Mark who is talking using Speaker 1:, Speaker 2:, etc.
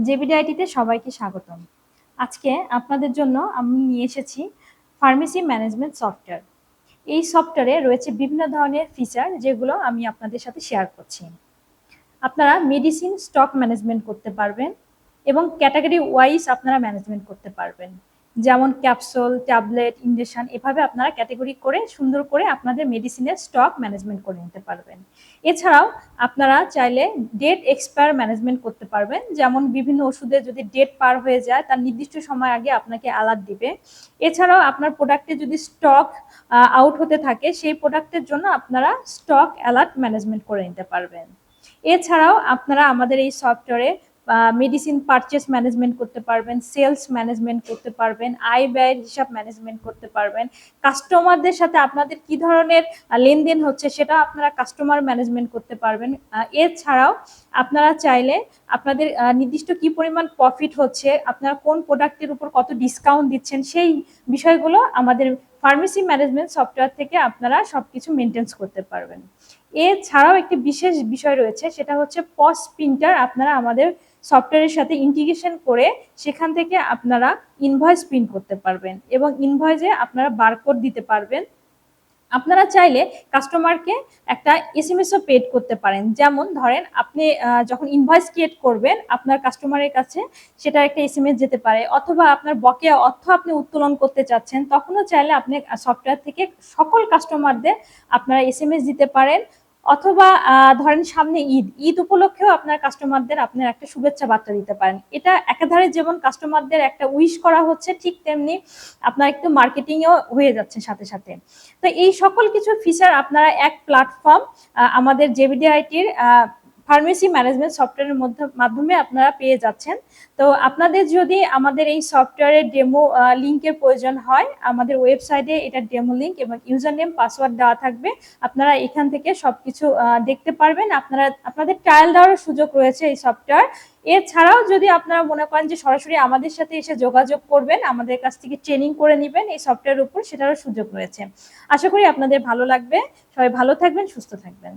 Speaker 1: জেবিডিআইটিতে সবাইকে স্বাগতম। আজকে আপনাদের জন্য আমি নিয়ে এসেছি ফার্মেসি ম্যানেজমেন্ট সফটওয়্যার। এই সফটওয়্যারে রয়েছে বিভিন্ন ধরনের ফিচার যেগুলো আমি আপনাদের সাথে শেয়ার করছি। আপনারা মেডিসিন স্টক ম্যানেজমেন্ট করতে পারবেন এবং ক্যাটাগরি ওয়াইজ আপনারা ম্যানেজমেন্ট করতে পারবেন, যেমন ক্যাপসুল, ট্যাবলেট, ইনজেকশন, এভাবে আপনারা ক্যাটাগরি করে সুন্দর করে আপনাদের মেডিসিনের স্টক ম্যানেজমেন্ট করে নিতে পারবেন। এছাড়াও আপনারা চাইলে ডেট এক্সপায়ার ম্যানেজমেন্ট করতে পারবেন, যেমন বিভিন্ন ওষুধের যদি ডেট পার হয়ে যায় তার নির্দিষ্ট সময় আগে আপনাকে অ্যালার্ট দিবে। এছাড়াও আপনার প্রোডাক্টে যদি স্টক আউট হতে থাকে সেই প্রোডাক্টের জন্য আপনারা স্টক অ্যালার্ট ম্যানেজমেন্ট করে নিতে পারবেন। এছাড়াও আপনারা আমাদের এই সফটওয়্যারে মেডিসিন পারচেস ম্যানেজমেন্ট করতে পারবেন, সেলস ম্যানেজমেন্ট করতে পারবেন, আয় ব্যয়ের হিসাব ম্যানেজমেন্ট করতে পারবেন, কাস্টমারদের সাথে আপনাদের কি ধরনের লেনদেন হচ্ছে সেটা আপনারা কাস্টমার ম্যানেজমেন্ট করতে পারবেন। এছাড়াও আপনারা চাইলে আপনাদের নির্দিষ্ট কি পরিমাণ প্রফিট হচ্ছে, আপনারা কোন প্রোডাক্টের উপর কত ডিসকাউন্ট দিচ্ছেন, সেই বিষয়গুলো আমাদের ফার্মেসি ম্যানেজমেন্ট সফটওয়্যার থেকে আপনারা সবকিছু মেনটেন্স করতে পারবেন। এছাড়াও একটি বিশেষ বিষয় রয়েছে, সেটা হচ্ছে পস প্রিন্টার আপনারা আমাদের সফটওয়্যারের সাথে ইন্টিগ্রেশন করে সেখান থেকে আপনারা ইনভয়েস প্রিন্ট করতে পারবেন এবং ইনভয়েসে আপনারা বারকোড দিতে পারবেন। আপনারা চাইলে কাস্টমারকে একটা এসএমএসও পেড করতে পারেন, যেমন ধরেন আপনি যখন ইনভয়েস ক্রিয়েট করবেন আপনার কাস্টমারের কাছে সেটা একটা এসএমএস যেতে পারে, অথবা আপনার বকেয়া অর্থ আপনি উত্তোলন করতে চাচ্ছেন তখনও চাইলে আপনি সফটওয়্যার থেকে সকল কাস্টমারদের আপনারা এসএমএস দিতে পারেন। অথবা ধরেন সামনে ঈদ উপলক্ষেও আপনার কাস্টমারদের আপনার একটা শুভেচ্ছা বার্তা দিতে পারেন। এটা একাধারে যেমন কাস্টমারদের একটা উইশ করা হচ্ছে, ঠিক তেমনি আপনার একটু মার্কেটিংও হয়ে যাচ্ছে সাথে সাথে। তো এই সকল কিছু ফিচার আপনারা এক প্ল্যাটফর্ম আমাদের জেবিডিআইটির ফার্মেসি ম্যানেজমেন্ট সফটওয়্যারের মাধ্যমে আপনারা পেয়ে যাচ্ছেন। তো আপনাদের যদি আমাদের এই সফটওয়্যারের ডেমো লিঙ্কের প্রয়োজন হয়, আমাদের ওয়েবসাইটে এটা ডেমো লিঙ্ক এবং ইউজার নেম পাসওয়ার্ড দেওয়া থাকবে, আপনারা এখান থেকে সবকিছু দেখতে পারবেন। আপনাদের ট্রায়াল দেওয়ার সুযোগ রয়েছে এই সফটওয়্যার। এছাড়াও যদি আপনারা মনে করেন যে সরাসরি আমাদের সাথে এসে যোগাযোগ করবেন, আমাদের কাছ থেকে ট্রেনিং করে নেবেন এই সফটওয়্যারের উপর, সেটারও সুযোগ রয়েছে। আশা করি আপনাদের ভালো লাগবে। সবাই ভালো থাকবেন, সুস্থ থাকবেন।